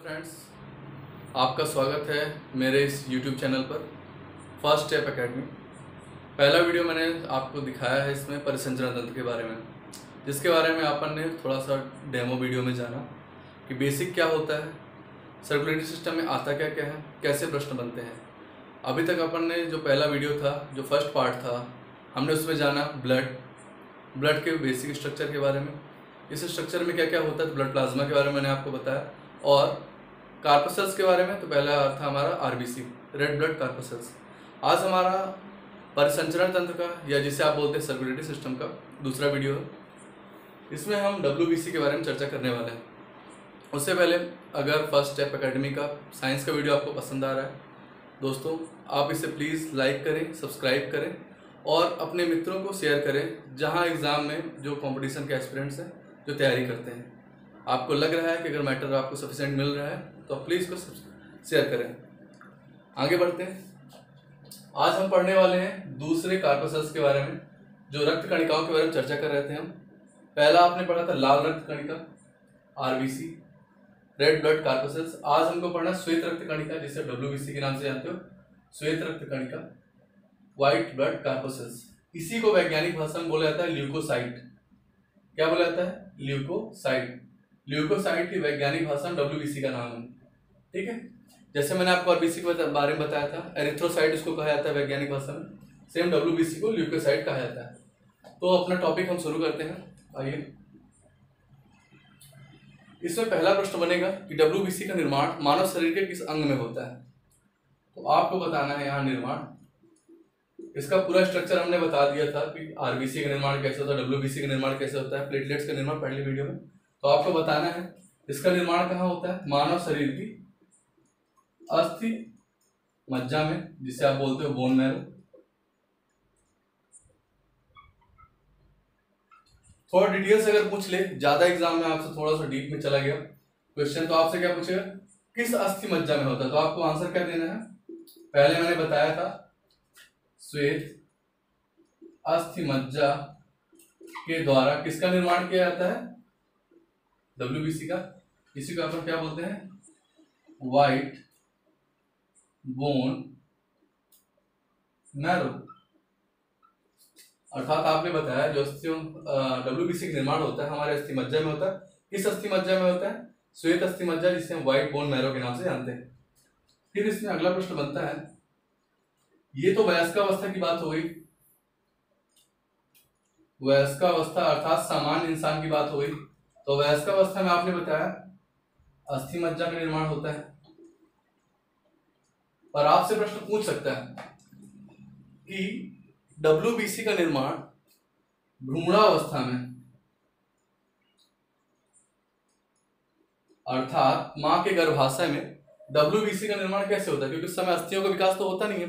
Friends, आपका स्वागत है मेरे इस YouTube चैनल पर फर्स्ट स्टेप एकेडमी। पहला वीडियो मैंने आपको दिखाया है इसमें परिसंचरण तंत्र के बारे में, जिसके बारे में अपन ने थोड़ा सा डेमो वीडियो में जाना कि बेसिक क्या होता है, सर्कुलेटरी सिस्टम में आता क्या क्या है, कैसे प्रश्न बनते हैं। अभी तक अपन ने जो पहला वीडियो था, जो फर्स्ट पार्ट था, हमने उसमें जाना ब्लड के बेसिक स्ट्रक्चर के बारे में। इस स्ट्रक्चर में क्या क्या होता है, ब्लड प्लाज्मा के बारे में मैंने आपको बताया, और कार्पसेल्स के बारे में तो पहला था हमारा आरबीसी, रेड ब्लड कार्पसेल्स। आज हमारा परिसंचरण तंत्र का, या जिसे आप बोलते हैं सर्कुलेटरी सिस्टम का, दूसरा वीडियो है। इसमें हम डब्ल्यूबीसी के बारे में चर्चा करने वाले हैं। उससे पहले अगर फर्स्ट स्टेप एकेडमी का साइंस का वीडियो आपको पसंद आ रहा है दोस्तों, आप इसे प्लीज़ लाइक करें, सब्सक्राइब करें और अपने मित्रों को शेयर करें, जहां एग्ज़ाम में जो कंपटीशन के एस्पिरेंट्स हैं, जो तैयारी करते हैं। आपको लग रहा है कि अगर मैटर आपको सफिशिएंट मिल रहा है तो प्लीज़ इसको शेयर करें। आगे बढ़ते हैं। आज हम पढ़ने वाले हैं दूसरे कार्पसेल्स के बारे में, जो रक्त कणिकाओं के बारे में चर्चा कर रहे थे हम। पहला आपने पढ़ा था लाल रक्त कणिका, आरबीसी, रेड ब्लड कार्पसेल्स। आज हमको पढ़ना श्वेत रक्त कणिका, जिसे डब्ल्यूबीसी के नाम से जानते हो, श्वेत रक्त कणिका, व्हाइट ब्लड कार्पसेल्स। इसी को वैज्ञानिक भाषा में बोला जाता है ल्यूकोसाइट। क्या बोला जाता है? ल्यूकोसाइट। ल्यूकोसाइट की वैज्ञानिक भाषा में डब्ल्यूबीसी का नाम है। ठीक है, जैसे मैंने आपको आरबीसी के बारे में बताया था, एरिथ्रोसाइट इसको कहा जाता है वैज्ञानिक भाषा में, सेम डब्ल्यूबीसी को ल्यूकोसाइट कहा जाता है। तो अपना टॉपिक हम शुरू करते हैं। आइए, इसमें पहला प्रश्न बनेगा कि डब्ल्यूबीसी का निर्माण मानव शरीर के किस अंग में होता है। तो आपको बताना है यहाँ निर्माण। इसका पूरा स्ट्रक्चर हमने बता दिया था कि आरबीसी का निर्माण कैसे होता है, डब्ल्यूबीसी का निर्माण कैसे होता है, प्लेटलेट्स का निर्माण पहले वीडियो में। तो आपको बताना है इसका निर्माण कहाँ होता है। मानव शरीर की अस्थि मज्जा में, जिसे आप बोलते हो बोन मैरो। थोड़ा डिटेल्स अगर पूछ ले, ज्यादा एग्जाम में आपसे थोड़ा सा डीप में चला गया क्वेश्चन, तो आपसे क्या पूछेगा, किस अस्थि मज्जा में होता है। तो आपको आंसर क्या देना है। पहले मैंने बताया था श्वेत अस्थि मज्जा के द्वारा किसका निर्माण किया जाता है, डब्ल्यूबीसी का। इसी को अपन क्या बोलते हैं, व्हाइट बोन मैरो। अर्थात आपने बताया जो डब्ल्यूबीसी का निर्माण होता है हमारे अस्थि मज्जा में होता है। किस अस्थि मज्जा में होता है? श्वेत अस्थि मज्जा, जिसे हम व्हाइट बोन मैरो के नाम से जानते हैं। फिर इसमें अगला प्रश्न बनता है, ये तो वयस्कावस्था की बात हो गई, वयस्कावस्था अर्थात सामान्य इंसान की बात हो गई। तो वयस्कावस्था में आपने बताया अस्थि मज्जा में निर्माण होता है। और आपसे प्रश्न पूछ सकता है कि डब्ल्यूबीसी का निर्माण भ्रूणावस्था में, अर्थात मां के गर्भाशय में डब्ल्यूबीसी का निर्माण कैसे होता है, क्योंकि उस समय अस्थियों का विकास तो होता नहीं है।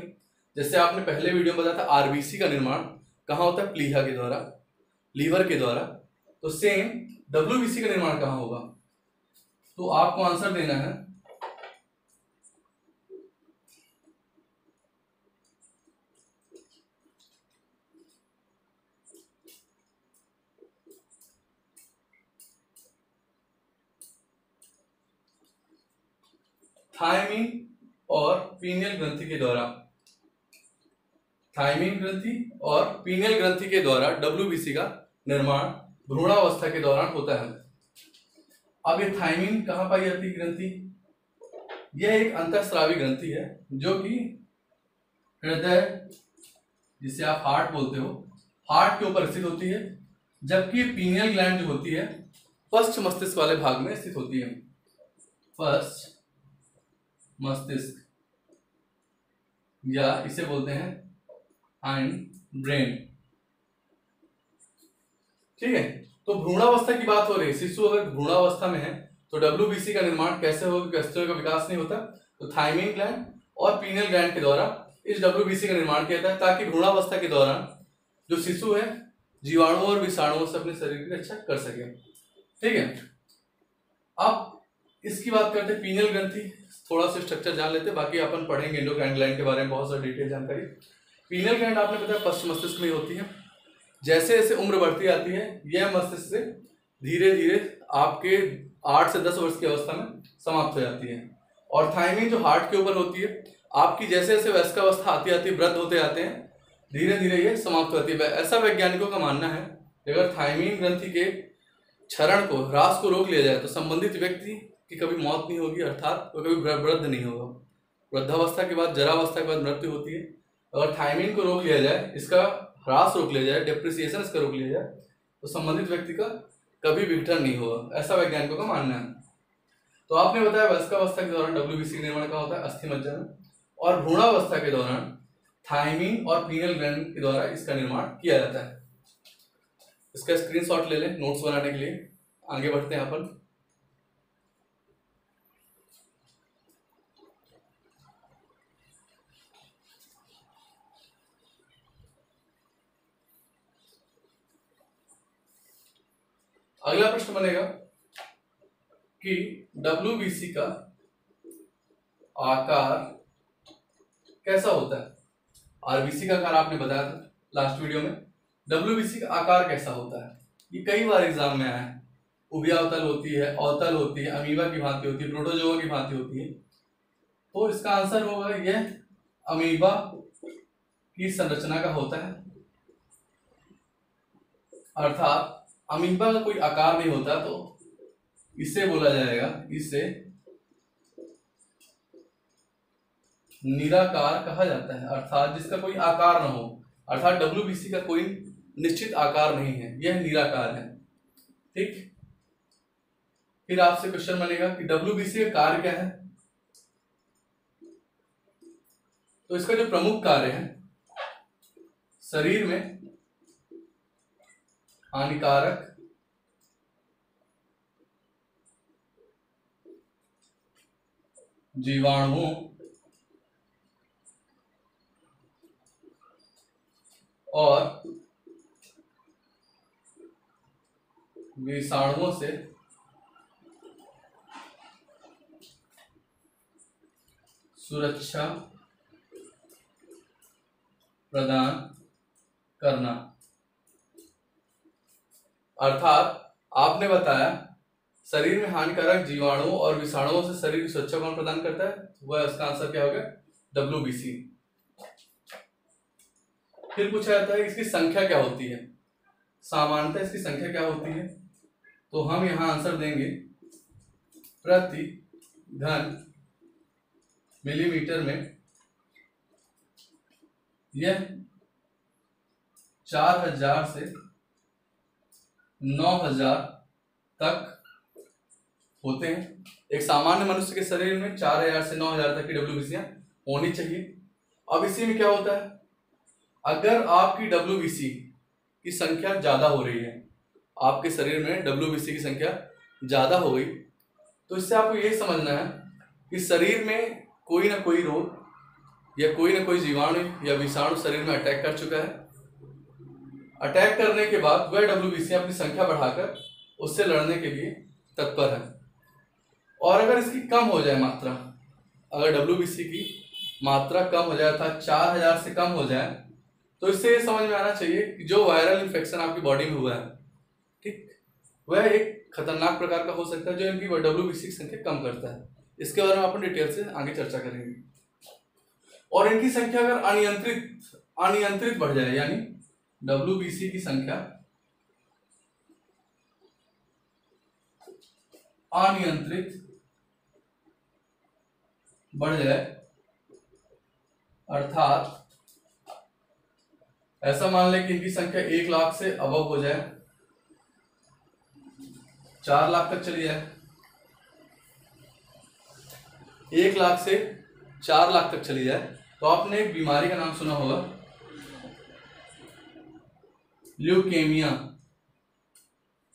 जैसे आपने पहले वीडियो में बताया था आरबीसी का निर्माण कहाँ होता है, प्लीहा के द्वारा, लीवर के द्वारा। तो सेम डब्ल्यूबीसी का निर्माण कहाँ होगा। तो आपको आंसर देना है थायमीन और पीनियल ग्रंथि के द्वारा। थायमीन ग्रंथि और पीनियल ग्रंथि के द्वारा डब्ल्यूबीसी का निर्माण भ्रूणावस्था के दौरान होता है। अब ये थायमीन कहां पाई जाती है ग्रंथि? यह एक अंतःस्रावी ग्रंथि है जो कि हृदय, जिसे आप हार्ट बोलते हो, हार्ट के ऊपर स्थित होती है, जबकि पीनियल ग्लैंड जो होती है पश्च मस्तिष्क वाले भाग में स्थित होती है। पश्च मस्तिष्क, या इसे बोलते हैं हाइंड ब्रेन। ठीक है, तो भ्रूणावस्था की बात हो रही है। शिशु अगर भ्रूणावस्था में है तो डब्ल्यूबीसी का निर्माण कैसे होगा, अस्थियों का विकास नहीं होता। तो थायमीन ग्लैंड और पीनियल ग्लैंड के द्वारा इस डब्ल्यूबीसी का निर्माण किया जाता है, ताकि भ्रूणावस्था के दौरान जो शिशु है जीवाणुओं और विषाणुओं से अपने शरीर की रक्षा कर सके। ठीक है, अब इसकी बात करते हैं पीनियल ग्रंथि। थोड़ा सा स्ट्रक्चर जान लेते हैं, बाकी अपन पढ़ेंगे एंडोक्राइन ग्लैंड के बारे में बहुत सारी डिटेल जानकारी। पीनियल ग्लैंड आपने बताया पश्च मस्तिष्क में होती है। जैसे जैसे उम्र बढ़ती आती है, यह मस्तिष्क से धीरे धीरे आपके 8 से 10 वर्ष की अवस्था में समाप्त हो जाती है। और थायमिन जो हार्ट के ऊपर होती है, आपकी जैसे जैसे वयस्कावस्था आती आती वृद्ध होते जाते हैं, धीरे धीरे ये समाप्त होती है। ऐसा वैज्ञानिकों का मानना है कि अगर थायमिन ग्रंथि के क्षरण को, ह्रास को रोक लिया जाए तो संबंधित व्यक्ति की कभी मौत नहीं होगी, अर्थात वो कभी वृद्ध नहीं होगा। वृद्धावस्था के बाद, जरावस्था के बाद मृत्यु होती है। अगर थायमिन को रोक लिया जाए, इसका ह्रास रोक लिया जाए, डेप्रिसिएशन इसका रोक लिया जाए, तो संबंधित व्यक्ति का कभी विघटन नहीं होगा, ऐसा वैज्ञानिकों का मानना है। तो आपने बताया वयस्कावस्था के दौरान डब्ल्यूबीसी निर्माण का होता है अस्थि मज्जा में, और भ्रूणावस्था के दौरान थायमिन और पीनियल ग्लैंड के द्वारा इसका निर्माण किया जाता है। इसका स्क्रीनशॉट ले लें नोट्स बनाने के लिए। आगे बढ़ते हैं अपन। अगला प्रश्न बनेगा कि डब्ल्यूबीसी का आकार कैसा होता है। आरबीसी का आकार आपने बताया था लास्ट वीडियो में, डब्ल्यूबीसी का आकार कैसा होता है, ये कई बार एग्जाम में आया है। उभयावतल होती है, अवतल होती है, अमीबा की भांति होती है, प्रोटोजोआ की भांति होती है। तो इसका आंसर होगा यह अमीबा की संरचना का होता है, अर्थात अमीबा का कोई आकार नहीं होता, तो इसे बोला जाएगा, इसे निराकार कहा जाता है, अर्थात जिसका कोई आकार न हो, अर्थात डब्ल्यूबीसी का कोई निश्चित आकार नहीं है, यह निराकार है। ठीक। फिर आपसे क्वेश्चन बनेगा कि डब्ल्यूबीसी का कार्य क्या है। तो इसका जो प्रमुख कार्य है, शरीर में हानिकारक जीवाणुओं और विषाणुओं से सुरक्षा प्रदान करना। अर्थात आपने बताया शरीर में हानिकारक जीवाणुओं और विषाणुओं से शरीर की सुरक्षा कौन प्रदान करता है, वह उसका आंसर क्या होगा, डब्ल्यूबीसी। फिर पूछा जाता है इसकी संख्या क्या होती है, सामान्यतः इसकी संख्या क्या होती है। तो हम यहां आंसर देंगे प्रति घन मिलीमीटर में यह 4000 से 9000 तक होते हैं। एक सामान्य मनुष्य के शरीर में 4000 से 9000 तक की डब्ल्यूबीसी होनी चाहिए। अब इसी में क्या होता है, अगर आपकी डब्ल्यूबीसी की संख्या ज्यादा हो रही है, आपके शरीर में डब्ल्यूबीसी की संख्या ज्यादा हो गई, तो इससे आपको यही समझना है कि शरीर में कोई ना कोई रोग या कोई ना कोई जीवाणु या विषाणु शरीर में अटैक कर चुका है। अटैक करने के बाद वह डब्ल्यूबीसी अपनी संख्या बढ़ाकर उससे लड़ने के लिए तत्पर है। और अगर इसकी कम हो जाए मात्रा, अगर डब्ल्यूबीसी की मात्रा कम हो जाए अर्थात 4000 से कम हो जाए, तो इससे ये समझ में आना चाहिए कि जो वायरल इन्फेक्शन आपकी बॉडी में हुआ है, ठीक, वह एक खतरनाक प्रकार का हो सकता है जो इनकी डब्ल्यूबीसी की संख्या कम करता है। इसके बारे में अपन डिटेल से आगे चर्चा करेंगे। और इनकी संख्या अगर अनियंत्रित बढ़ जाए, यानी डब्ल्यूबीसी की संख्या अनियंत्रित बढ़ जाए, अर्थात ऐसा मान लें कि इनकी संख्या 1 लाख से अबव हो जाए, 4 लाख तक चली जाए, 1 लाख से 4 लाख तक चली जाए, तो आपने एक बीमारी का नाम सुना होगा, ल्यूकेमिया।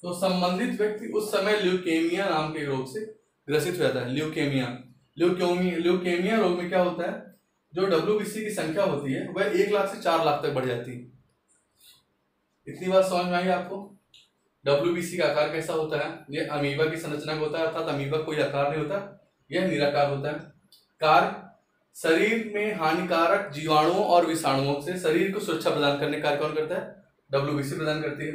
तो संबंधित व्यक्ति उस समय ल्यूकेमिया नाम के रोग से ग्रसित हो जाता है। ल्यूकेमिया रोग में क्या होता है, जो डब्ल्यूबीसी की संख्या होती है वह 1 लाख से 4 लाख तक बढ़ जाती है। इतनी बात समझ में आई आपको। डब्ल्यूबीसी का आकार कैसा होता है, यह अमीबा की संरचना का होता है, अर्थात अमीबा कोई आकार नहीं होता, यह निराकार होता है। कार्य, शरीर में हानिकारक जीवाणुओं और विषाणुओं से शरीर को सुरक्षा प्रदान करने का कार्य कौन करता है, डब्ल्यूबीसी प्रदान करती है।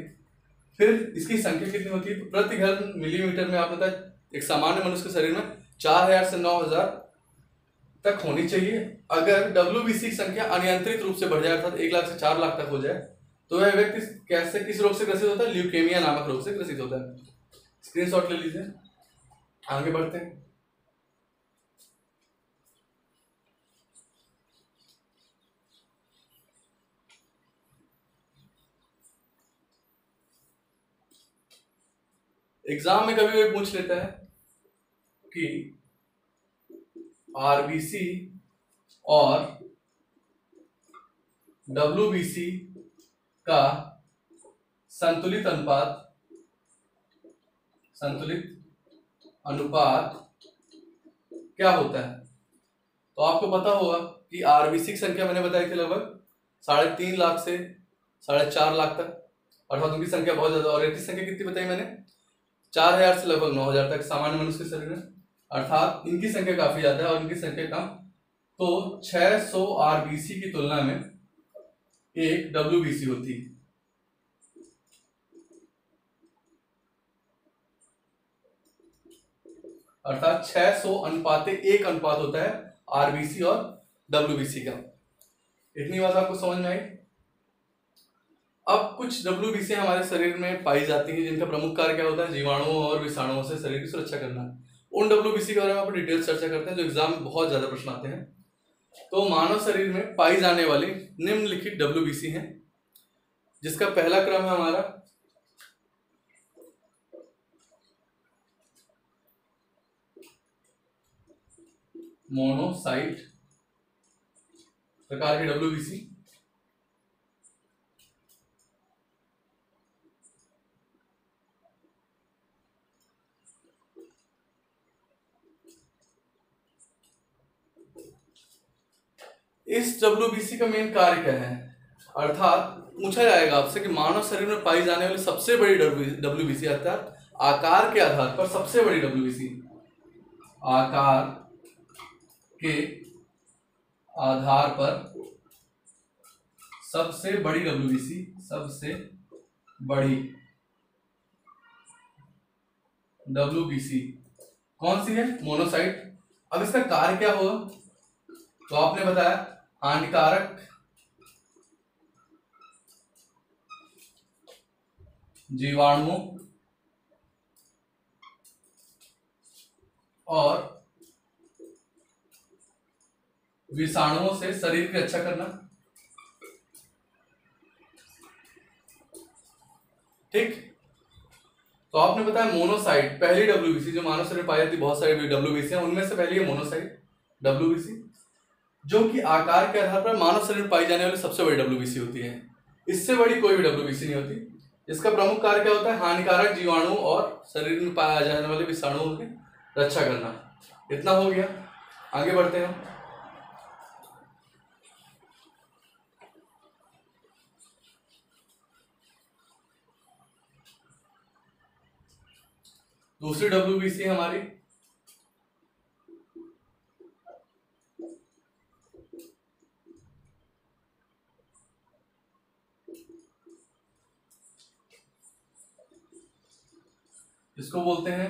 फिर इसकी संख्या कितनी होती है, तो प्रति घन मिलीमीटर में आप बताया एक सामान्य मनुष्य के शरीर में 4000 से 9000 तक होनी चाहिए। अगर WBC की संख्या अनियंत्रित रूप से बढ़ जाए अर्थात 1 लाख से 4 लाख तक हो जाए तो वह व्यक्ति कैसे किस रोग से ग्रसित होता है? ल्यूकेमिया नामक रोग से ग्रसित होता है। स्क्रीनशॉट ले लीजिए, आगे बढ़ते हैं। एग्जाम में कभी कोई पूछ लेता है कि RBC और WBC का संतुलित अनुपात क्या होता है? तो आपको पता होगा कि RBC की संख्या मैंने बताई थी लगभग 3.5 लाख से 4.5 लाख तक, अर्थात उनकी संख्या बहुत ज्यादा। और रेत की संख्या कितनी बताई मैंने? 4000 से लगभग 9000 तक सामान्य मनुष्य के शरीर में, अर्थात इनकी संख्या काफी ज्यादा है और इनकी संख्या कम। तो 600 RBC की तुलना में एक WBC होती है। अर्थात 600:1 अनुपात होता है RBC और WBC का। इतनी बात आपको समझ में आई? अब कुछ WBC हमारे शरीर में पाई जाती हैं जिनका प्रमुख कार्य क्या होता है? जीवाणुओं और विषाणुओं से शरीर की सुरक्षा करना। उन WBC के बारे में अपन डिटेल चर्चा करते हैं जो एग्जाम में बहुत ज्यादा प्रश्न आते हैं। तो मानव शरीर में पाई जाने वाली निम्नलिखित WBC हैं, जिसका पहला क्रम है हमारा मोनोसाइट प्रकार के WBC। इस WBC का मेन कार्य क्या है? अर्थात पूछा जाएगा आपसे कि मानव शरीर में पाई जाने वाली सबसे बड़ी WBC अर्थात आकार के आधार पर सबसे बड़ी WBC, आकार के आधार पर सबसे बड़ी WBC, सबसे बड़ी WBC कौन सी है? मोनोसाइट। अब इसका कार्य क्या होगा? तो आपने बताया हानिकारक जीवाणुओं और विषाणुओं से शरीर की रक्षा करना। ठीक, तो आपने बताया मोनोसाइट पहली WBC जो मानव शरीर में पाई जाती, बहुत सारी WBC हैं, उनमें से पहली है मोनोसाइट WBC, जो कि आकार के आधार पर मानव शरीर में पाई जाने वाली सबसे बड़ी WBC होती है। इससे बड़ी कोई भी WBC नहीं होती। इसका प्रमुख कार्य क्या होता है? हानिकारक जीवाणु और शरीर में पाया जाने वाले विषाणुओं की रक्षा करना। इतना हो गया, आगे बढ़ते हैं। दूसरी WBC हमारी इसको बोलते हैं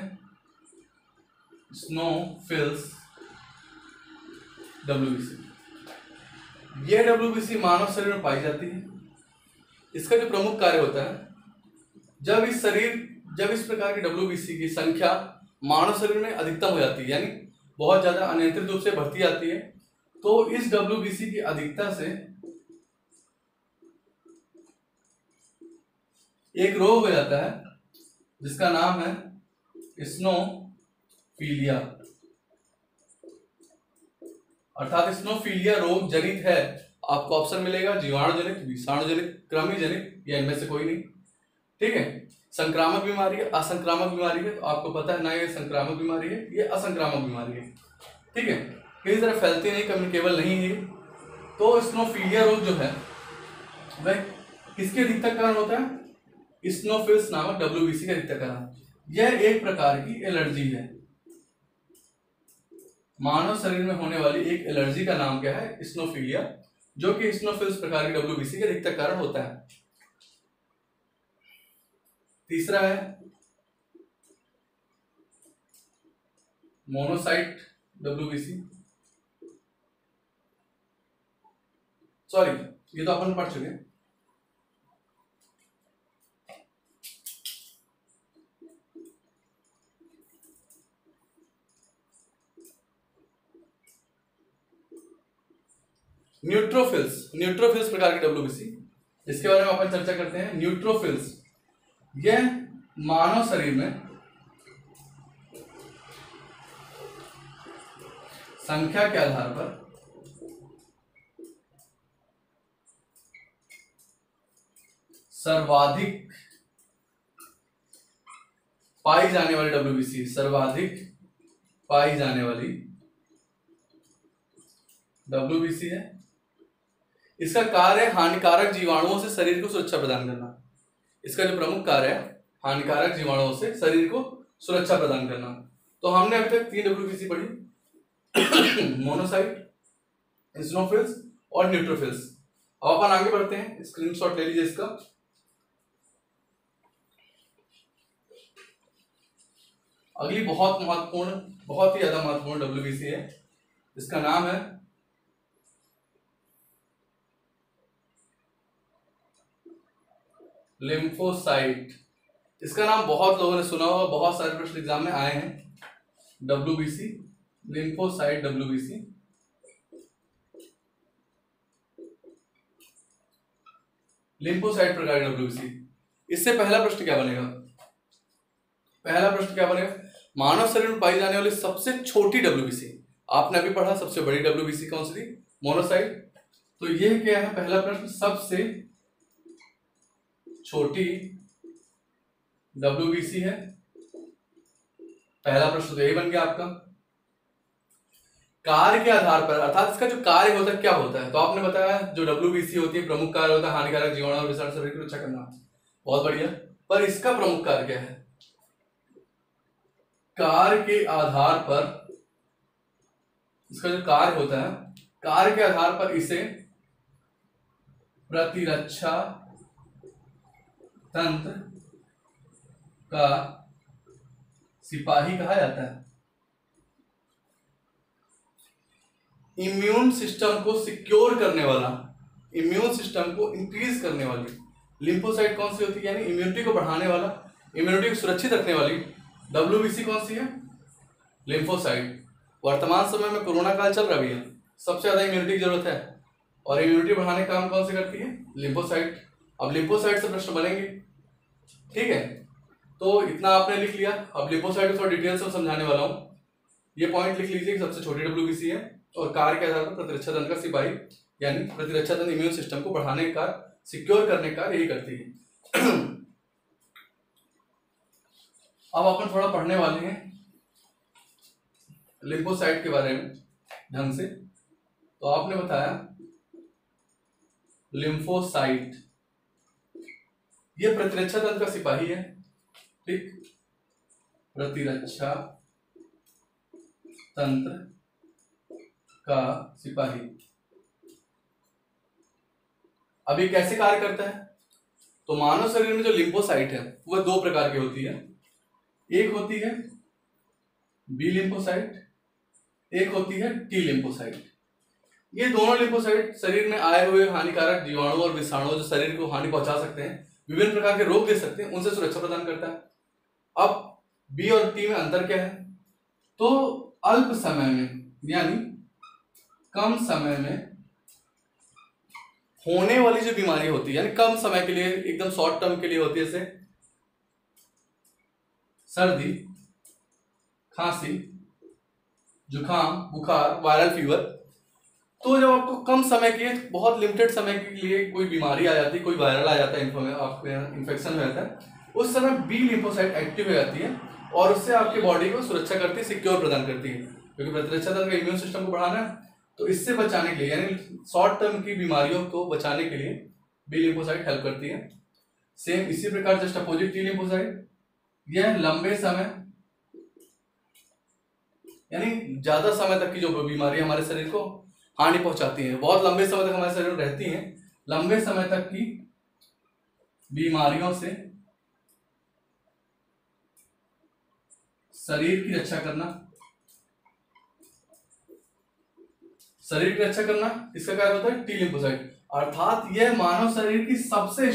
स्नोफिल्स WBC। यह WBC मानव शरीर में पाई जाती है। इसका जो प्रमुख कार्य होता है, जब इस प्रकार की WBC की संख्या मानव शरीर में अधिकतम हो जाती है, यानी बहुत ज्यादा अनियंत्रित रूप से बढ़ती जाती है, तो इस WBC की अधिकता से एक रोग हो जाता है जिसका नाम है स्नोफिलिया। अर्थात स्नोफिलिया रोग जनित है। आपको ऑप्शन मिलेगा जीवाणु जनित, विषाणु जनित, कृमि जनित या इनमें से कोई नहीं। ठीक है, संक्रामक बीमारी है, असंक्रामक बीमारी है। तो आपको पता है ना, ये संक्रामक बीमारी है, ये असंक्रामक बीमारी है। ठीक है, किसी तरह फैलती नहीं, कम्युनिकेबल नहीं है। तो स्नोफिलिया रोग जो है वह किसके अधिकता के कारण होता है? स्नोफिल्स नामक WBC का अधिकता कारण। यह एक प्रकार की एलर्जी है। मानव शरीर में होने वाली एक एलर्जी का नाम क्या है? स्नोफिलिया, जो कि स्नोफिल्स प्रकार की WBC के अधिकता कारण होता है। तीसरा है मोनोसाइट WBC, सॉरी ये तो अपन पढ़ चुके हैं। न्यूट्रोफिल्स प्रकार के WBC, इसके बारे में अपन चर्चा करते हैं। न्यूट्रोफिल्स यह मानव शरीर में संख्या के आधार पर सर्वाधिक पाई जाने वाली WBC, सर्वाधिक पाई जाने वाली WBC है। इसका कार्य हानिकारक जीवाणुओं से शरीर को सुरक्षा प्रदान करना। इसका जो प्रमुख कार्य है हानिकारक जीवाणुओं से शरीर को सुरक्षा प्रदान करना। तो हमने अभी तक 3 WBC पढ़ी, मोनोसाइट, इसिनोफिल्स और न्यूट्रोफिल्स। अब अपन आगे बढ़ते हैं, स्क्रीनशॉट ले लीजिए इसका। अगली बहुत महत्वपूर्ण, बहुत ही ज्यादा महत्वपूर्ण WBC है, इसका नाम है लिम्फोसाइट। इसका नाम बहुत लोगों ने सुना होगा, बहुत सारे प्रश्न एग्जाम में आए हैं। WBC, lymphocyte WBC। लिम्फोसाइट प्रकार के WBC। इससे पहला प्रश्न क्या बनेगा? पहला प्रश्न क्या बनेगा? मानव शरीर में पाई जाने वाली सबसे छोटी WBC। आपने अभी पढ़ा सबसे बड़ी WBC कौन सी थी? मोनोसाइट। तो ये क्या है पहला प्रश्न, सबसे छोटी WBC है। पहला प्रश्न तो यही बन गया आपका। कार्य के आधार पर, अर्थात इसका जो कार्य होता है क्या होता है, तो आपने बताया जो WBC होती है प्रमुख कार्य होता है हानिकारक जीवाणु और विषाणु शरीर की रक्षा करना। बहुत बढ़िया। पर इसका प्रमुख कार्य क्या है? कार्य के आधार पर, इसका जो कार्य होता है, कार्य के आधार पर इसे प्रतिरक्षा तंत्र का सिपाही कहा जाता है। इम्यून सिस्टम को सिक्योर करने वाला, इम्यून सिस्टम को इंक्रीज करने वाली लिम्फोसाइट कौन सी होती है? यानी इम्यूनिटी को बढ़ाने वाला, इम्यूनिटी को सुरक्षित रखने वाली WBC कौन सी है? लिम्फोसाइट। वर्तमान समय में कोरोना काल चल रहा है, सबसे ज्यादा इम्यूनिटी की जरूरत है और इम्यूनिटी बढ़ाने का काम कौन से करती है? लिम्फोसाइट। अब लिम्फोसाइट से प्रश्न बनेंगे, ठीक है। तो इतना आपने लिख लिया। अब लिम्फोसाइट को थोड़ा डिटेल से समझाने वाला हूं। ये पॉइंट लिख लीजिए कि सबसे छोटी WBC है और कार्य के आधार पर प्रतिरक्षा तंत्र का सिपाही, यानी प्रतिरक्षा तंत्र इम्यून सिस्टम को बढ़ाने का, सिक्योर करने का यही करती है। अब अपन थोड़ा पढ़ने वाले हैं लिम्फोसाइट के बारे में ढंग से। तो आपने बताया लिम्फोसाइट ये प्रतिरक्षा तंत्र का सिपाही है, ठीक, प्रतिरक्षा तंत्र का सिपाही। अब ये कैसे कार्य करता है? तो मानव शरीर में जो लिम्फोसाइट है वह 2 प्रकार की होती है। एक होती है बी लिम्फोसाइट, एक होती है टी लिम्फोसाइट। ये दोनों लिम्फोसाइट शरीर में आए हुए हानिकारक जीवाणु और विषाणु जो शरीर को हानि पहुंचा सकते हैं, विभिन्न प्रकार के रोग दे सकते हैं, उनसे सुरक्षा प्रदान करता है। अब बी और टी में अंतर क्या है? तो अल्प समय में, यानी कम समय में होने वाली जो बीमारी होती है, यानी कम समय के लिए, एकदम शॉर्ट टर्म के लिए होती है, जैसे सर्दी, खांसी, जुकाम, बुखार, वायरल फीवर। तो जब आपको कम समय के, बहुत लिमिटेड समय के लिए कोई बीमारी आ जाती है, कोई वायरल आ जाता है, आपके इन्फेक्शन हो जाता है, उस समय बी लिम्फोसाइट एक्टिव हो जाती है और उससे आपके बॉडी को सुरक्षा करती है, सिक्योर प्रदान करती है। क्योंकि प्रतिरक्षा तंत्र का इम्यून सिस्टम को बढ़ाना है, तो इससे बचाने के लिए, यानी शॉर्ट टर्म की बीमारियों को बचाने के लिए बी लिम्फोसाइट हेल्प करती है। सेम इसी प्रकार जस्ट अपोजिट टी लिम्फोसाइट, यह लंबे समय, यानी ज्यादा समय तक की जो बीमारी हमारे शरीर को हानि पहुंचाती है, बहुत लंबे समय तक हमारे शरीर में रहती हैं, लंबे समय तक की बीमारियों से शरीर की रक्षा करना, शरीर की रक्षा करना इसका कार्य होता है टी लिम्फोसाइट, अर्थात यह मानव शरीर की सबसे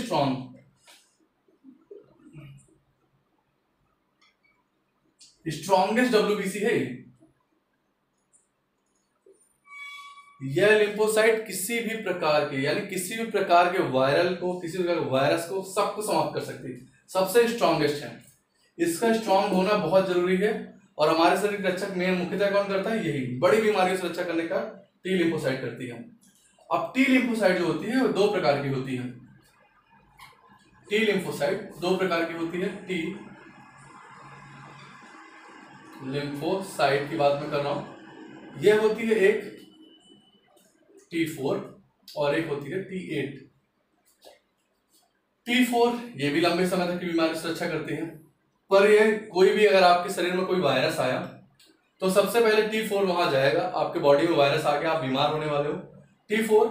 स्ट्रॉन्गेस्ट डब्ल्यूबीसी है। यह लिम्फोसाइट किसी भी प्रकार के, यानी किसी भी प्रकार के वायरल को, किसी भी प्रकार के वायरस को, सबको समाप्त कर सकती है, सबसे स्ट्रॉन्गेस्ट है। इसका स्ट्रॉन्ग होना बहुत जरूरी है और हमारे शरीर की रक्षा मेन मुख्यतः कौन करता है, यही बड़ी बीमारियों से रक्षा करने का टी लिम्फोसाइट करती है। अब टी लिम्फोसाइट जो होती है वो दो प्रकार की होती है। टी लिम्फोसाइट दो प्रकार की होती है। टी लिम्फोसाइट की बात मैं कर रहा हूं, यह होती है एक T4 और एक होती है T8। T4 ये भी लंबे समय तक की बीमारी से रक्षा करती है, पर ये कोई भी अगर आपके शरीर में कोई वायरस आया तो सबसे पहले T4 वहां जाएगा, आपके बॉडी में वायरस आ गया, आप बीमार होने वाले हो, T4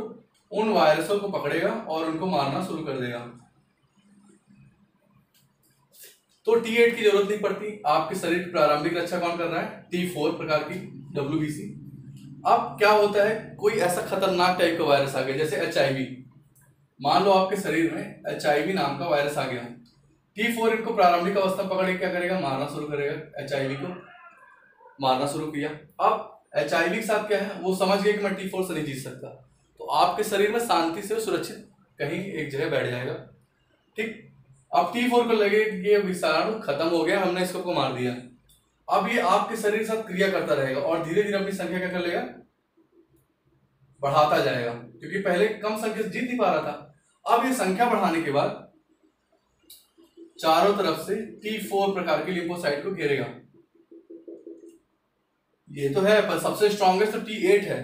उन वायरसों को पकड़ेगा और उनको मारना शुरू कर देगा। तो T8 की जरूरत नहीं पड़ती, आपके शरीर की प्रारंभिक रक्षा कौन कर रहा है, T4 प्रकार की WBC। अब क्या होता है, कोई ऐसा खतरनाक टाइप का वायरस आ गया जैसे HIV, मान लो आपके शरीर में HIV नाम का वायरस आ गया, T4 इनको प्रारंभिक अवस्था पकड़ के क्या करेगा, मारना शुरू करेगा, HIV को मारना शुरू किया। अब HIV के साथ क्या है, वो समझ गया कि मैं T4 से नहीं जीत सकता, तो आपके शरीर में शांति से सुरक्षित कहीं एक जगह बैठ जाएगा। ठीक, अब T4 को लगे ये विषाणु खत्म हो गया, हमने इसको मार दिया। अब ये आपके शरीर के साथ क्रिया करता रहेगा और धीरे धीरे अपनी संख्या क्या कर लेगा, बढ़ाता जाएगा, क्योंकि पहले कम संख्या से जीत नहीं पा रहा था। अब ये संख्या बढ़ाने के बाद चारों तरफ से T4 प्रकार की लिम्फोसाइट को घेरेगा। ये तो है, पर सबसे स्ट्रॉन्गेस्ट तो T8 है,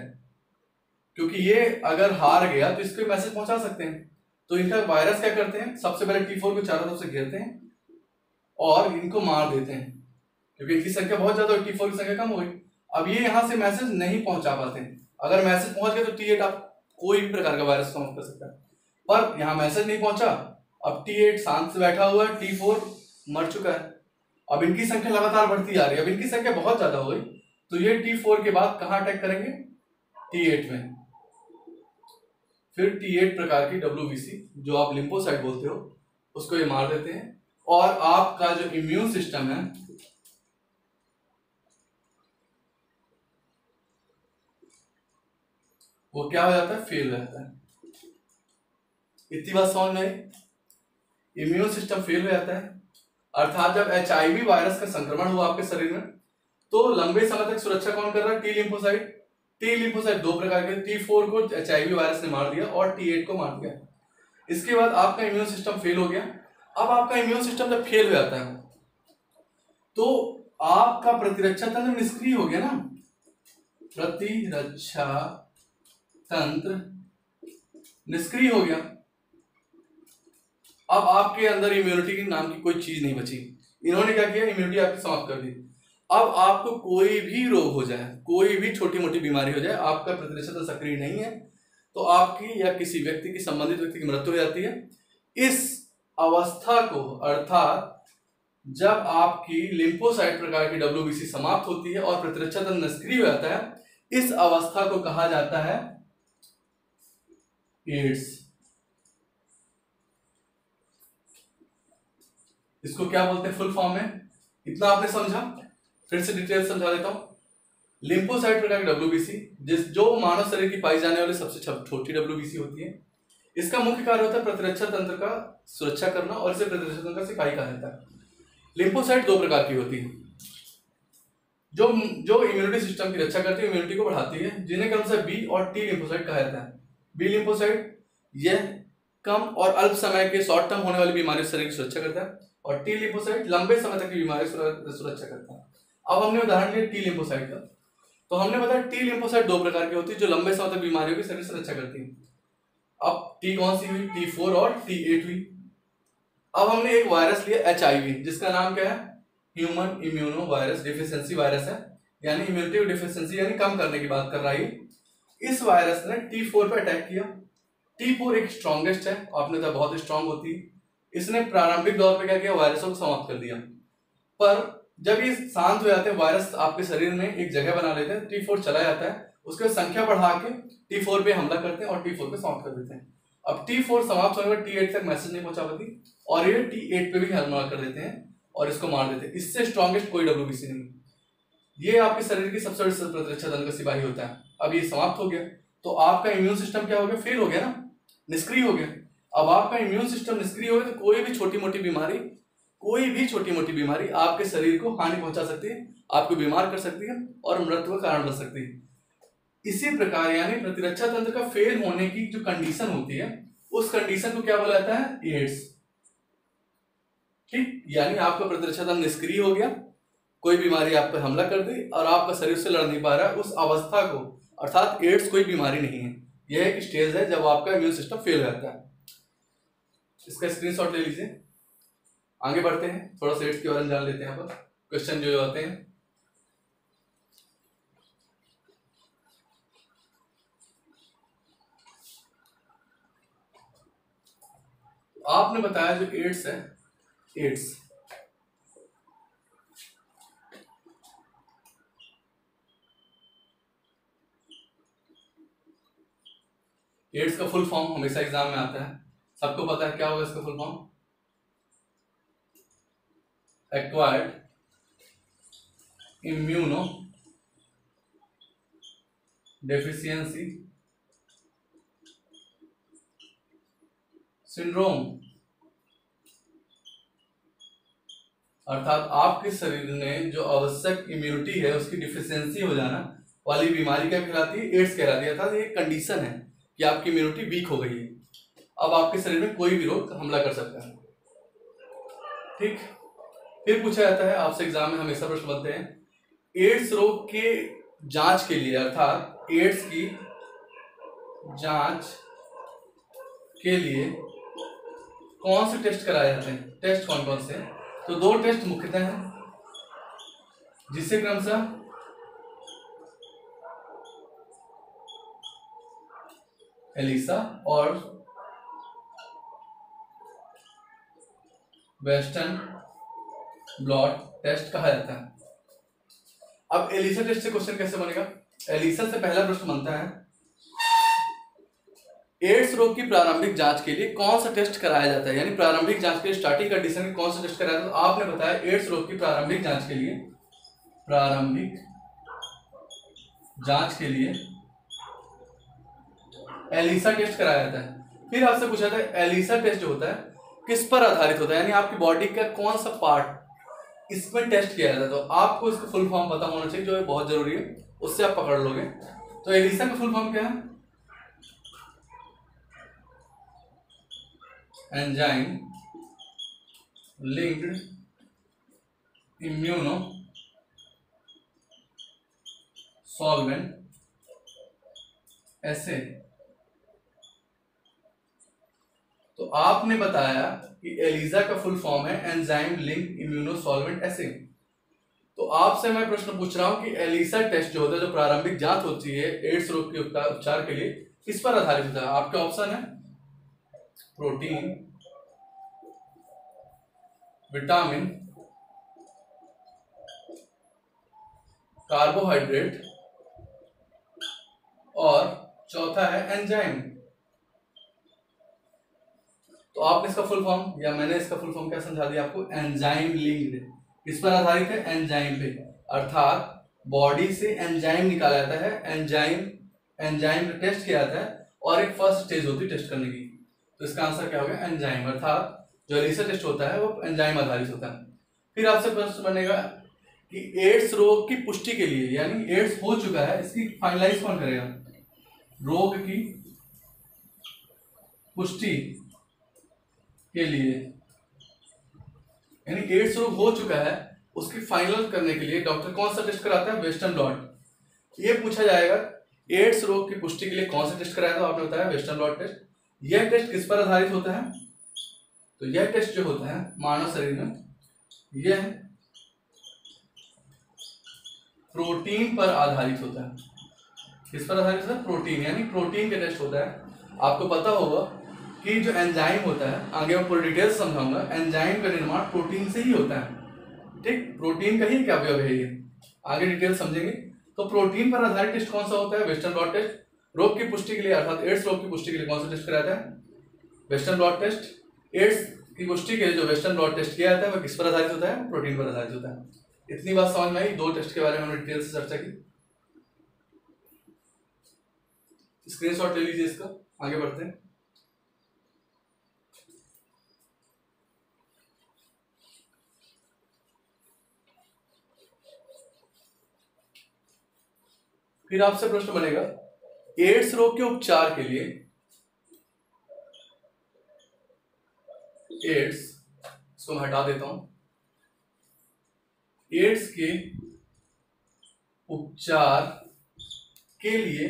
क्योंकि ये अगर हार गया तो इसको मैसेज पहुंचा सकते हैं। तो इनका वायरस क्या करते हैं, सबसे पहले T4 को चारों तरफ से घेरते हैं और इनको मार देते हैं, क्योंकि इनकी संख्या बहुत ज्यादा, T4 की संख्या कम हो गई। अब ये यहां से मैसेज नहीं पहुंचा पाते, अगर मैसेज पहुंच गया तो T8 आप कोई भी प्रकार का वायरस समाप्त कर सकता है, पर यहां मैसेज नहीं पहुंचा। अब T8 शांत से बैठा हुआ है, T4 मर चुका है। अब इनकी संख्या लगातार बढ़ती जा रही है, अब इनकी संख्या बहुत ज्यादा हो गई, तो ये T4 के बाद कहां अटैक करेंगे, T8 में। फिर T8 प्रकार की WBC जो आप लिम्फोसाइट बोलते हो उसको ये मार देते हैं, और आपका जो इम्यून सिस्टम है वो क्या हो जाता है, फेल रहता है। इतनी बात समझ में आई, इम्यून सिस्टम फेल हो जाता है, अर्थात जब HIV वायरस का संक्रमण हुआ आपके शरीर में तो लंबे समय तक सुरक्षा कौन कर रहा है, टी लिम्फोसाइट। टी लिम्फोसाइट दो प्रकार के, T4 को HIV वायरस ने मार दिया और T8 को मार दिया। इसके बाद आपका इम्यून सिस्टम फेल हो गया। अब आपका इम्यून सिस्टम जब फेल हो जाता है तो आपका प्रतिरक्षा तंत्र निष्क्रिय हो गया ना, प्रतिरक्षा तंत्र निष्क्रिय हो गया। अब आपके अंदर इम्यूनिटी की नाम की कोई चीज नहीं बची, इन्होंने क्या किया, इम्यूनिटी आपकी समाप्त कर दी। अब आपको कोई भी रोग हो जाए, कोई भी छोटी मोटी बीमारी हो जाए, आपका प्रतिरक्षा तंत्र सक्रिय नहीं है तो आपकी या किसी व्यक्ति की, संबंधित व्यक्ति की मृत्यु हो जाती है। इस अवस्था को, अर्थात जब आपकी लिम्फोसाइट प्रकार की WBC समाप्त होती है और प्रतिरक्षा तंत्र निष्क्रिय हो जाता है, इस अवस्था को कहा जाता है एड्स। इसको क्या बोलते हैं फुल फॉर्म में, इतना आपने समझा, फिर से डिटेल समझा देता हूं। लिम्फोसाइट प्रकार की WBC जो मानव शरीर की पाई जाने वाली सबसे छोटी WBC होती है, इसका मुख्य कार्य होता है प्रतिरक्षा तंत्र का सुरक्षा करना और इसे प्रतिरक्षा तंत्र का सिपाही कहा जाता है। लिम्फोसाइट दो प्रकार की होती है, जो इम्यूनिटी सिस्टम की रक्षा करती है, इम्यूनिटी को बढ़ाती है, जिन्हें क्रमशः बी और टी लिम्फोसाइट कहा जाता है। बी लिम्फोसाइट यह कम और अल्प समय के शॉर्ट टर्म होने वाली बीमारियों से शरीर की सुरक्षा करता है, और टी लिम्फोसाइट लंबे समय तक की बीमारी सुरक्षा करता है। अब हमने उदाहरण लिया टी लिम्फोसाइट का, तो हमने बताया टी लिम्फोसाइट दो प्रकार की होती है जो लंबे समय तक बीमारियों की शरीर से रक्षा करती है। अब टी कौन सी हुई, T4 और T8 हुई। अब हमने एक वायरस लिया HIV, जिसका नाम क्या है, human immuno virus deficiency virus है, यानी इम्यूनिटी डिफिशियंसी यानी कम करने की बात कर रहा है। इस वायरस ने T4 पर अटैक किया। T4 एक स्ट्रॉन्गेस्ट है, आपने कहा बहुत स्ट्रांग होती है। इसने प्रारंभिक दौर पे क्या किया, वायरसों को समाप्त कर दिया, पर जब ये शांत हो जाते हैं, वायरस आपके शरीर में एक जगह बना लेते हैं, T4 चला जाता है, उसके बाद संख्या बढ़ा के T4 पे हमला करते हैं और T4 पे समाप्त कर देते हैं। अब T4 समाप्त होने पर T8 तक मैसेज नहीं पहुंचा पाती और ये T8 पे भी हमला कर देते हैं और इसको मार देते हैं। इससे स्ट्रॉन्गेस्ट कोई WBC नहीं। ये आपके शरीर की सबसे बड़ी प्रतिरक्षा तंत्र का सिपाही होता है। अब ये समाप्त हो गया तो आपका इम्यून सिस्टम क्या हो गया, फेल हो गया ना, निष्क्रिय हो गया। अब आपका इम्यून सिस्टम निष्क्रिय हो गया तो कोई भी छोटी मोटी बीमारी आपके शरीर को हानि पहुंचा सकती है, आपको बीमार कर सकती है और मृत्यु का कारण बन सकती है। इसी प्रकार यानी प्रतिरक्षा तंत्र का फेल होने की जो कंडीशन होती है, उस कंडीशन को क्या बोला जाता है, एड्स। ठीक, यानी आपका प्रतिरक्षा तंत्र निष्क्रिय हो गया, कोई बीमारी आप पर हमला कर दी और आपका शरीर से लड़ नहीं पा रहा है, उस अवस्था को, अर्थात एड्स कोई बीमारी नहीं है, यह एक स्टेज है जब आपका इम्यून सिस्टम फेल हो जाता है। इसका स्क्रीनशॉट ले लीजिए। आगे बढ़ते हैं, थोड़ा सा एड्स के बारे में जान लेते हैं। यहाँ पर क्वेश्चन जो आते हैं, आपने बताया जो एड्स है, एड्स का फुल फॉर्म हमेशा एग्जाम में आता है, सबको पता है क्या होगा इसका full form, acquired immuno deficiency syndrome. अर्थात आपके शरीर में जो आवश्यक इम्यूनिटी है उसकी डिफिशियंसी हो जाना वाली बीमारी क्या कहलाती है, एड्स कहलाती है। अर्थात ये कंडीशन है कि आपकी इम्यूनिटी वीक हो गई है, अब आपके शरीर में कोई भी रोग हमला कर सकता है। ठीक, फिर पूछा जाता है आपसे एग्जाम में, हमेशा प्रश्न बनते हैं, एड्स रोग के जांच के लिए, अर्थात एड्स की जांच के लिए कौन से टेस्ट कराए जाते हैं, टेस्ट कौन कौन से हैं? तो दो टेस्ट मुख्यतः हैं, जिससे क्रमशः एलिसा और वेस्टर्न ब्लॉट टेस्ट कहा जाता है। अब एलिसा टेस्ट से क्वेश्चन कैसे बनेगा, एलिसा से पहला प्रश्न बनता है, एड्स रोग की प्रारंभिक जांच के लिए कौन सा टेस्ट कराया जाता है, यानी प्रारंभिक जांच के लिए स्टार्टिंग कंडीशन में कौन सा टेस्ट कराया जाता है। तो आपने बताया एड्स रोग की प्रारंभिक जांच के लिए एलिसा टेस्ट कराया जाता है। फिर आपसे पूछा था एलिसा टेस्ट जो होता है किस पर आधारित होता है, यानी आपकी बॉडी का कौन सा पार्ट इसमें टेस्ट किया जाता है। तो आपको इसका फुल फॉर्म पता होना चाहिए, जो है बहुत जरूरी है, उससे आप पकड़ लोगे। तो एलिसा का फुल फॉर्म क्या है, एंजाइम लिंक्ड इम्यूनो सॉल्वेंट एसे। तो आपने बताया कि एलिसा का फुल फॉर्म है एंजाइम लिंक्ड इम्यूनो सॉल्वेंट एसे। तो आपसे मैं प्रश्न पूछ रहा हूं कि एलिसा टेस्ट जो होता है, जो प्रारंभिक जांच होती है एड्स रोग के उपचार के लिए, किस पर आधारित होता है। आपके ऑप्शन है प्रोटीन, विटामिन, कार्बोहाइड्रेट और चौथा है एंजाइम। तो आपने इसका फुल फॉर्म, या मैंने इसका फुल फॉर्म क्या समझा दिया आपको, एंजाइम लिंक्ड। किस पर आधारित है, एंजाइम पे, अर्थात बॉडी से एंजाइम निकाला जाता है, एंजाइम का टेस्ट किया जाता है और एक फर्स्ट स्टेज होती है टेस्ट करने की। तो इसका आंसर क्या होगा, एंजाइम। अर्थात जो एलिसा टेस्ट होता है वो एंजाइम आधारित होता है। फिर आपसे प्रश्न बनेगा कि एड्स रोग की पुष्टि के लिए, यानी एड्स हो चुका है, इसकी फाइनलाइज कौन करेगा, रोग की पुष्टि के लिए, यानी एड्स रोग हो चुका है उसकी फाइनल करने के लिए डॉक्टर कौन सा टेस्ट कराता है, वेस्टर्न ब्लॉट। ये पूछा जाएगा एड्स रोग की पुष्टि के लिए कौन सा टेस्ट कराया, तो आपने बताया वेस्टर्न ब्लॉट टेस्ट। यह टेस्ट किस पर आधारित होता है, तो यह टेस्ट जो होता है मानव शरीर में, यह प्रोटीन पर आधारित होता है। किस पर आधारित होता है, प्रोटीन, यानी प्रोटीन का टेस्ट होता है। आपको पता होगा कि जो एंजाइम होता है, आगे मैं पूरी डिटेल समझाऊंगा, एंजाइम का निर्माण प्रोटीन से ही होता है। ठीक, प्रोटीन का ही क्या अवयव है ये, आगे डिटेल समझेंगे। तो प्रोटीन पर आधारित टेस्ट कौन सा होता है, वेस्टर्न ब्लॉट टेस्ट। रोग की पुष्टि के लिए अर्थात एड्स रोग की पुष्टि के लिए कौन सा टेस्ट कराया जाता है, वेस्टर्न ब्लॉट टेस्ट। एड्स की पुष्टि के लिए जो वेस्टर्न ब्लॉट टेस्ट किया जाता है वह किस पर आधारित होता है, प्रोटीन पर आधारित होता है। इतनी बात समझ में आई, दो टेस्ट के बारे में हमने डिटेल से चर्चा की। स्क्रीनशॉट ले लीजिए इसका, आगे बढ़ते हैं। फिर आपसे प्रश्न बनेगा, एड्स रोग के उपचार के लिए, एड्स, इसको मैं हटा देता हूं, एड्स के उपचार के लिए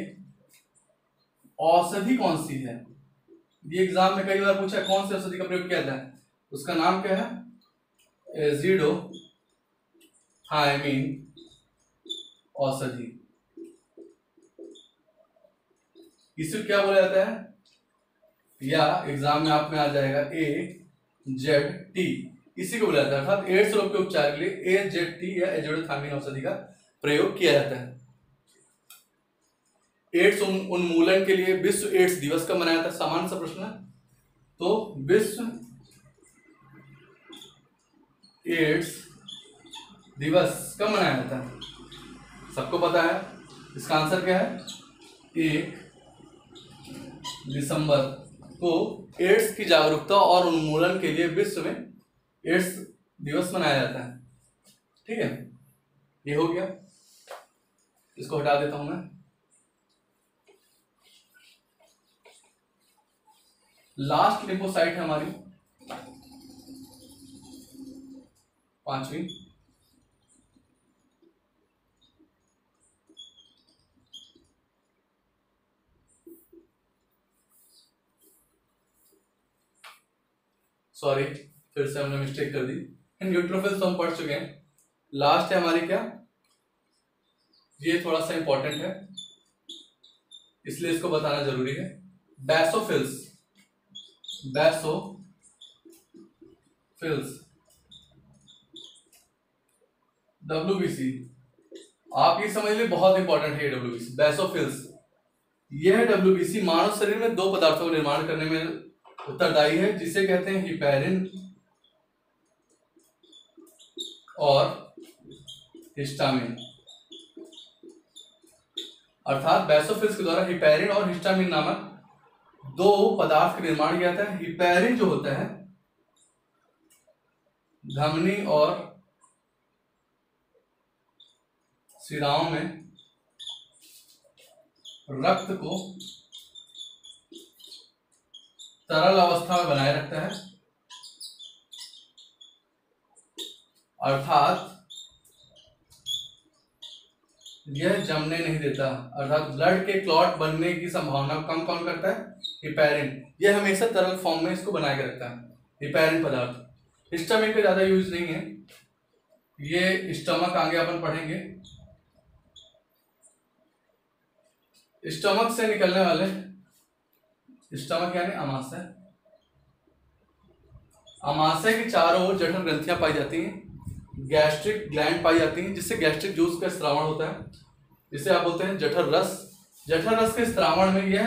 औषधि कौन सी है। ये एग्जाम में कई बार पूछा कौन सी औषधि का प्रयोग किया जाए, उसका नाम क्या है, एजिडोथायमीन औषधि। इसे क्या बोला जाता है, या एग्जाम में आप में आ जाएगा AZT, इसी को बोला जाता है। अर्थात एड्स रोग के उपचार के लिए AZT या एजिडोथायमीन औषधि का प्रयोग किया जाता है। एड्स उन्मूलन के लिए विश्व एड्स दिवस कब मनाया जाता है, सामान्य सा प्रश्न है। तो विश्व एड्स दिवस कब मनाया जाता है, सबको पता है। इसका आंसर क्या है, 1 दिसंबर को एड्स की जागरूकता और उन्मूलन के लिए विश्व में एड्स दिवस मनाया जाता है। ठीक है, ये हो गया, इसको हटा देता हूं मैं। लास्ट लिम्फोसाइट है हमारी 5वीं, सॉरी फिर से हमने मिस्टेक कर दी। न्यूट्रोफिल्स तो हम पढ़ चुके हैं। लास्ट है हमारी क्या, ये थोड़ा सा इंपॉर्टेंट है इसलिए इसको बताना जरूरी है, बैसोफिल्स। बैसोफिल्स WBC, आप ये समझ लीजिए बहुत इंपॉर्टेंट है ये WBC, बैसोफिल्स। यह WBC मानव शरीर में 2 पदार्थों का निर्माण करने में उत्तरदायी है, जिसे कहते हैं हिपैरिन और हिस्टामिन। अर्थात बैसोफिल्स के द्वारा हिपैरिन और हिस्टामिन नामक 2 पदार्थ का निर्माण किया जाता है। हिपैरिन जो होता है धमनी और शिराओं में रक्त को तरल अवस्था में बनाए रखता है, अर्थात यह जमने नहीं देता। अर्थात ब्लड के क्लॉट बनने की संभावना कम कौन करता है, हिपैरिन। यह हमेशा तरल फॉर्म में इसको बनाए रखता है, हिपैरिन पदार्थ। हिस्टामिन का ज्यादा यूज नहीं है, ये स्टमक आगे अपन पढ़ेंगे। स्टमक से निकलने वाले, स्टमक यानी आमाशय, आमाशय के चारों ओर जठर ग्रंथियां पाई जाती हैं, गैस्ट्रिक ग्लैंड पाई जाती हैं, जिससे गैस्ट्रिक जूस का स्रावण होता है, जिसे आप बोलते हैं जठर रस। जठर रस के स्रावण में यह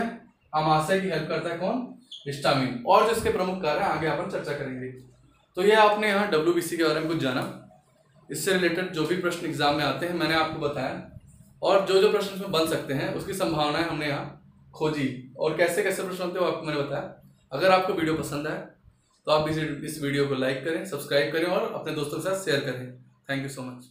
आमाशय की हेल्प करता है, कौन, हिस्टामिन। और जो इसके प्रमुख कार्य आगे अपन चर्चा करेंगे। तो ये आपने यहाँ WBC के बारे में कुछ जाना, इससे रिलेटेड जो भी प्रश्न एग्जाम में आते हैं मैंने आपको बताया, और जो जो प्रश्न इसमें बन सकते हैं उसकी संभावनाएं हमने यहाँ खोजी, और कैसे कैसे प्रश्न होते हैं वो आपको मैंने बताया। अगर आपको वीडियो पसंद आए तो आप इस वीडियो को लाइक करें, सब्सक्राइब करें और अपने दोस्तों के साथ शेयर करें। Thank you so much.